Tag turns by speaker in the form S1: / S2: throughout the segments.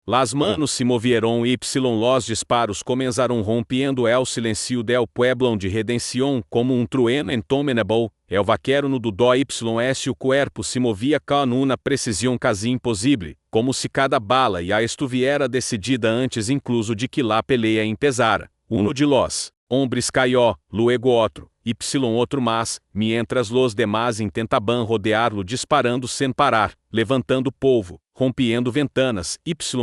S1: Las manos se movieron y los disparos comenzaron rompiendo el silencio del pueblo de redención como trueno intomenable. El vaquero no dudó y su cuerpo se movia con una precisión casi imposible, como se cada bala ya estuviera decidida antes incluso de que la pelea empezara. Uno de los hombres cayó, luego otro, otro más, mientras los demás intentaban rodearlo disparando sem parar, levantando polvo, rompiendo ventanas,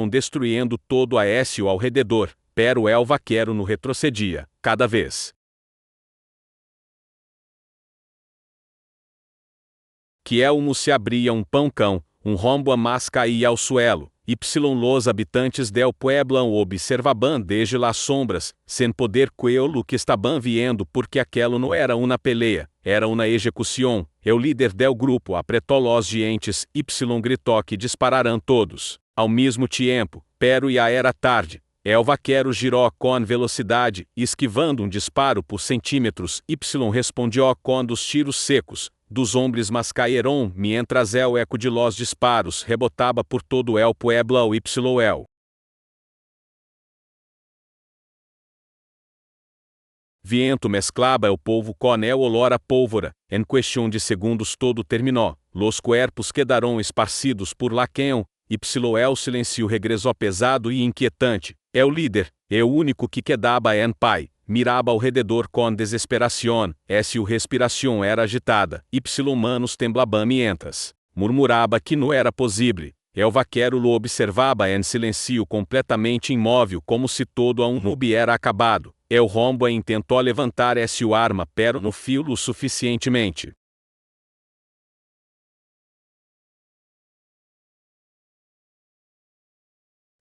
S1: destruindo todo a ao redor, pero el vaquero no retrocedia, cada vez que elmo se abria pancão, rombo a más caía ao suelo, los habitantes del pueblo observaban desde las sombras, sem poder creer lo que estaban viendo porque aquilo não era uma pelea, era uma execução. El líder del grupo apretou los dientes, gritou que dispararão todos, ao mesmo tempo, pero já era tarde. El vaquero girou com velocidade, esquivando disparo por centímetros, respondió com dos tiros secos dos hombres mas caíram, mientras el eco de los disparos rebotaba por todo el pueblo el viento mesclaba el polvo con el olor a pólvora. En cuestión de segundos todo terminou. Los cuerpos quedaron esparcidos por laqueão. El silencio regressou pesado e inquietante. El líder, o único que quedaba en paz, miraba ao redor com desesperação. Su respiração era agitada. Manos temblaban mientras murmuraba que não era possível. El vaquero lo observava em silêncio completamente imóvel como se todo aún não hubiera acabado. El rombo intentou levantar su arma pero no fio lo suficientemente.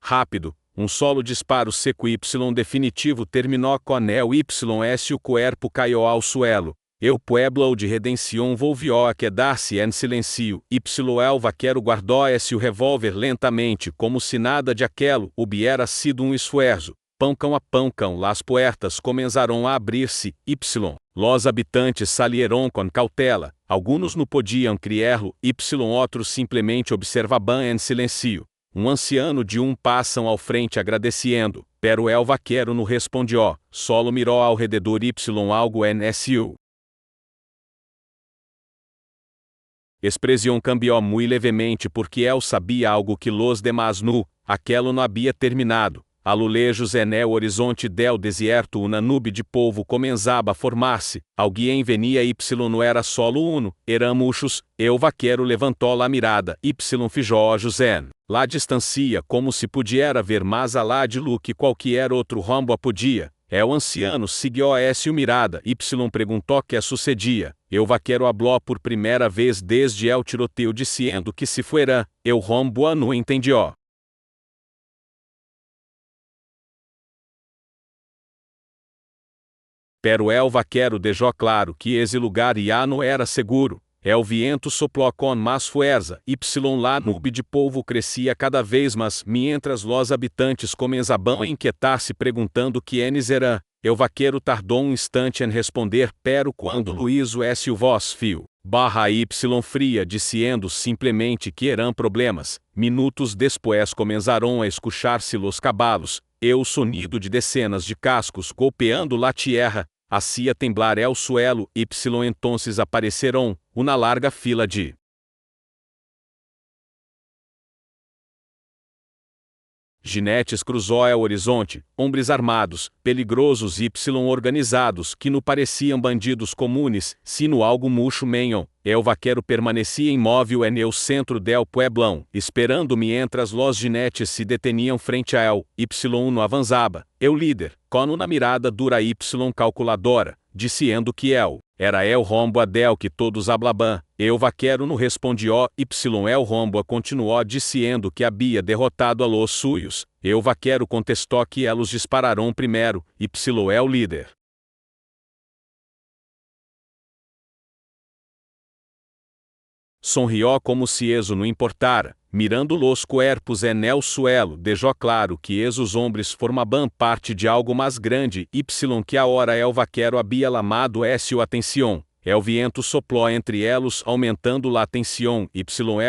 S1: Rápido, solo disparo seco definitivo terminou com el su cuerpo caiu ao suelo. El pueblo de redención volvió a quedar-se en silencio. El vaquero guardou su revólver lentamente como se nada de aquello hubiera sido esfuerzo. Pancão a pancão las puertas comenzaram a abrir-se. Los habitantes salieron com cautela. Algunos não podiam creerlo. Outros simplesmente observaban en silencio. Anciano de passam ao frente agradecendo, pero el vaquero não respondió, solo mirou ao redor algo en su expressão cambiou muito levemente porque el sabia algo que los demás não, aquilo não havia terminado. A lo lejos en el horizonte del deserto uma nube de polvo comenzaba a formar-se, alguém venia não era solo uno, eram muchos. El vaquero levantou la mirada, fijó ojos en la distancia como se pudiera ver mais alá de lo que qualquer outro rombo podia. El anciano seguiu a su mirada, perguntou que sucedia. El vaquero habló por primeira vez desde el tiroteo dizendo que se fuera, el rombo não entendió. Pero el vaquero deixou claro que esse lugar já não era seguro. El viento soplou com mais fuerza. La nube de polvo crescia cada vez mais, mientras los habitantes comenzaban a inquietar-se perguntando quiénes eram. El vaquero tardou instante em responder, pero quando Luizo su voz fio, fria dizendo simplesmente que eram problemas. Minutos después comenzaram a escuchar-se los cavalos, o sonido de decenas de cascos golpeando la tierra, hacía temblar el suelo. Entonces apareceram uma larga fila de jinetes cruzou el horizonte, hombres armados, peligrosos organizados que não pareciam bandidos comunes, sino algo mucho menham. El vaquero permanecia imóvel en el centro del pueblão, esperando mientras los jinetes se deteniam frente a él. No avanzava. El líder, com uma mirada dura calculadora, dizendo que era el rombo del que todos hablaban. El vaquero não respondió. El rombo continuou dizendo que havia derrotado a los suyos. El vaquero contestou que elos dispararam primeiro. El líder sonrió como se eso não importara, mirando los cuerpos en el suelo, deixou claro que esos hombres formaban parte de algo mais grande. Que agora el vaquero había lamado su atención. o viento sopló entre elos aumentando la tensión,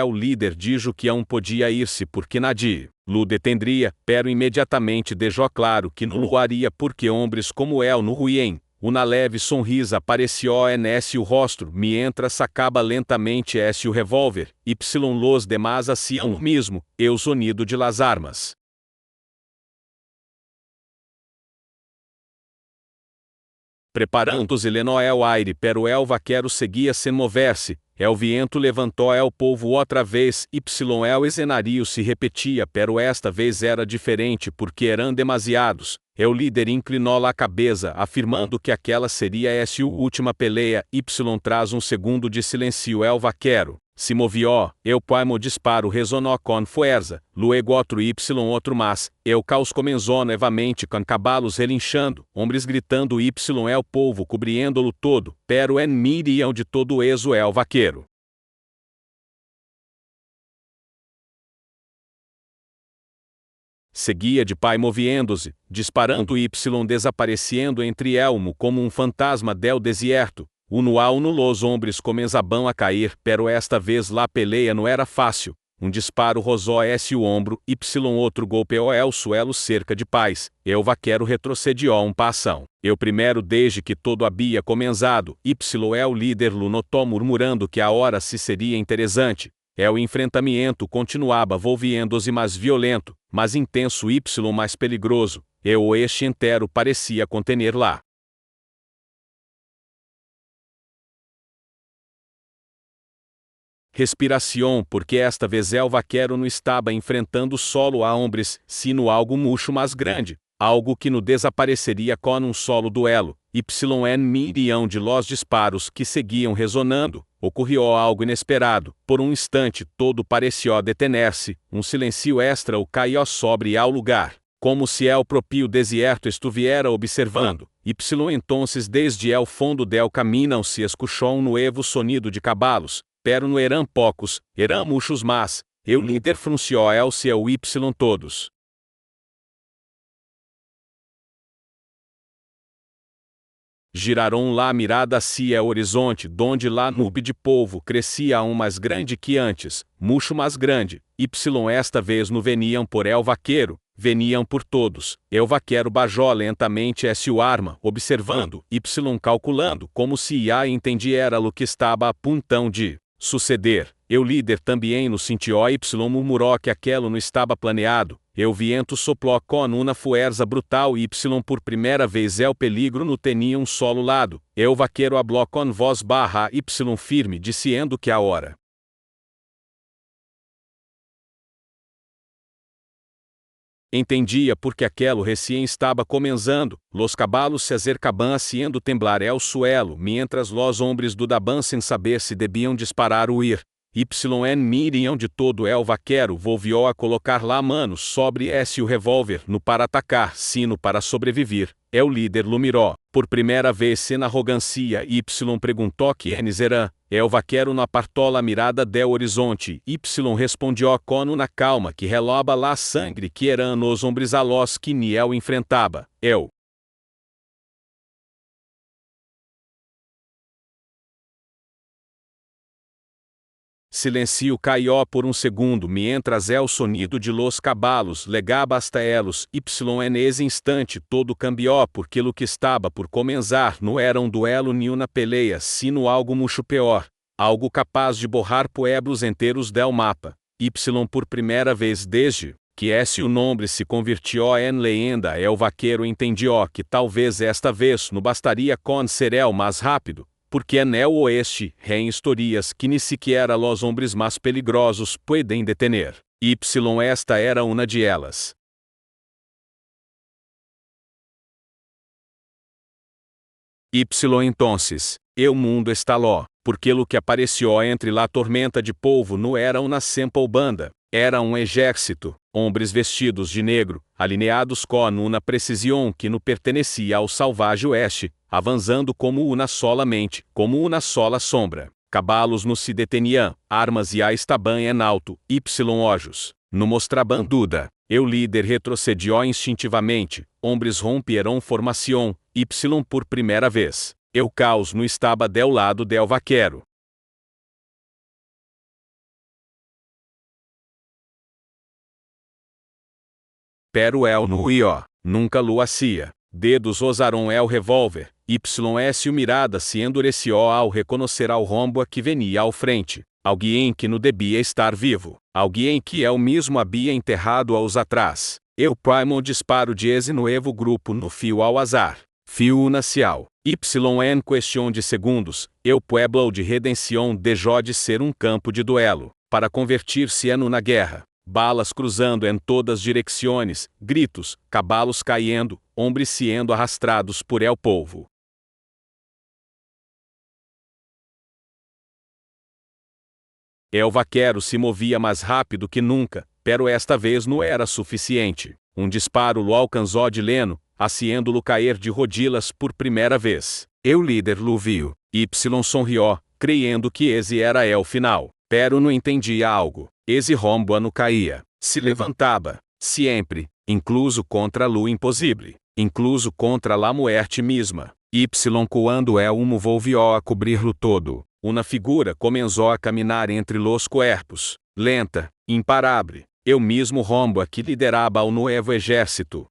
S1: o líder dijo que não podia ir-se porque nadie lo detendria, pero imediatamente deixou claro que não lo haria porque hombres como él no ruíem. Uma leve sonrisa apareció en su rostro mientras sacaba lentamente su revólver, los demás hacían lo mismo, o sonido de las armas. Preparando-se no aire, pero el vaquero seguia sem mover-se. O viento levantou el polvo outra vez, el escenario se repetia, pero esta vez era diferente porque eram demasiados. O líder inclinou a cabeça, afirmando que aquela seria sua última peleia. Tras segundo de silêncio, el vaquero se movió, o primeiro disparo ressonou com fuerza, luego outro mas, o caos comenzó novamente com cavalos relinchando, homens gritando el polvo cobriendo-lo todo, pero en miriam de todo eso el vaquero. Seguia de pai moviendo-se, disparando desaparecendo entre elmo como fantasma del desierto. Uno a uno los hombres comenzaban a cair, pero esta vez la peleia não era fácil. Disparo rosou o ombro, outro golpeou el suelo cerca de paz. O vaquero retrocedió passão. Primeiro desde que todo havia comenzado. El líder lo notou murmurando que a hora se seria interessante. O enfrentamento continuava volviendo-se mais violento, mais intenso mais peligroso. O oeste inteiro parecia contener lá. Respiração, porque esta vez el vaquero não estava enfrentando solo a hombres, sino algo mucho mais grande, algo que no desapareceria com solo duelo. En miriam de los disparos que seguiam resonando, ocorreu algo inesperado. Por instante todo pareció detener-se, silêncio extra o caiu sobre ao lugar, como se el propio desierto estuviera observando. Entonces desde el fondo del caminho se escuchou nuevo sonido de cavalos, pero não eram poucos, eram muchos mas, o líder frunció el seu todos. Giraram lá mirada hacia o horizonte, donde lá nube de polvo crescia aún mais grande que antes, mucho mais grande. Esta vez não veniam por el vaquero, veniam por todos. El vaquero bajou lentamente sua arma, observando, calculando como se já entendiera lo que estava a puntão de suceder. O líder também no sentiu, murmurou que aquilo não estava planeado. O viento soplou com uma fuerza brutal por primeira vez el peligro no tinha solo lado. O vaquero habló com voz barra firme dizendo que a hora entendia porque aquilo recém estava comenzando. Los cavalos se acercaban haciendo temblar el suelo, mientras los hombres dudaban sem saber se debiam disparar ou ir. En miriam de todo el vaquero volvió a colocar lá mano sobre o revólver no para atacar, sino para sobreviver. O líder lo miró, por primeira vez sem arrogancia. Perguntou quiénes eram. O vaquero não apartou a mirada del horizonte. Respondió com una calma que reloba la sangre que eram os hombres a los que ni el enfrentaba. Silencio caiu por segundo mientras el sonido de los cavalos legaba hasta elos. En ese instante todo cambiou porque lo que estava por comenzar não era duelo ni una peleia, sino algo mucho peor, algo capaz de borrar pueblos inteiros del mapa. Por primeira vez desde que esse nome se convirtió en leyenda, el vaquero entendió que talvez esta vez não bastaria com ser el mais rápido, porque en el oeste hay historias que ni siquiera los hombres más peligrosos pueden detener. Esta era una de elas. Entonces, o mundo estalou, porque lo que apareció entre la tormenta de polvo não era uma simple banda, era exército, hombres vestidos de negro, alineados com uma precisão que não pertencia ao salvaje oeste, avançando como uma sola mente, como uma sola sombra. Cavalos no se deteniam, armas já estaban en alto, ojos no mostraban duda. O líder retrocedió instintivamente, hombres rompieron formação, por primeira vez. Eu caos no estaba del lado del vaquero. Pero el no io, nunca lo hacía. Dedos usaram el revólver, YS o mirada se endureció ao reconhecer ao rombo que venia ao frente. Alguém que não devia estar vivo. Alguém que eu mesmo havia enterrado aos atrás. Eu primo um disparo de esse novo grupo no fio ao azar. Fio nacial. YN questão de segundos. Eu pueblo de redenção deixou de ser um campo de duelo, para convertir-se na guerra. Balas cruzando em todas direções, gritos, cavalos caindo, homens sendo arrastrados por el polvo. El vaquero se movia mais rápido que nunca, pero esta vez não era suficiente. Um disparo lo alcançou de leno, haciendo-lo cair de rodilhas por primeira vez. Eu líder lo viu. Y sorriu, creyendo que esse era el final. Pero não entendia algo. Esse rombo não caía. Se levantava. Sempre. Incluso contra lo impossível. Incluso contra la muerte misma. Y quando el humo volvió a cobrir-lo todo. Uma figura começou a caminhar entre los cuerpos. Lenta. Imparável. Eu mesmo rombo que liderava o novo exército.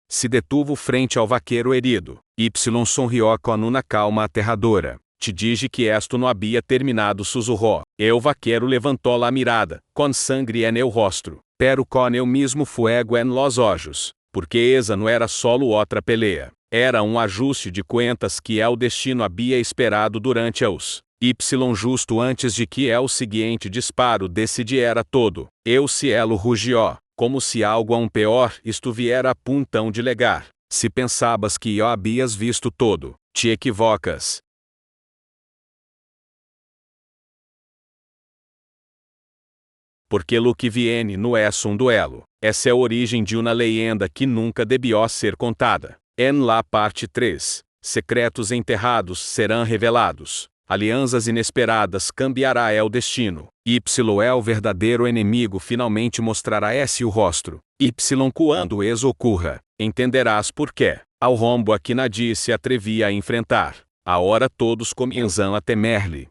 S1: Se detuvo frente ao vaqueiro herido. Y sorriu com uma calma aterradora. Te dije que esto não havia terminado, sussurrou. El vaqueiro levantou a mirada, com sangue en el rostro, pero con el mismo fuego en los ojos, porque esa não era solo outra pelea. Era um ajuste de contas que el destino havia esperado durante os Y justo antes de que el seguinte disparo decidiera todo. Eu cielo rugió, como se algo aún pior estuviera a puntão de legar. Se pensabas que eu havias visto todo, te equivocas. Porque lo que viene não é um duelo. Essa é a origem de uma leyenda que nunca debió ser contada. En la parte 3. Secretos enterrados serão revelados. Alianças inesperadas cambiará el destino. Y el verdadeiro inimigo finalmente mostrará esse o rosto. Y quando isso ocorra, entenderás por quê. Ao rombo que nadie se atrevia a enfrentar. Agora todos começam a temer-lhe.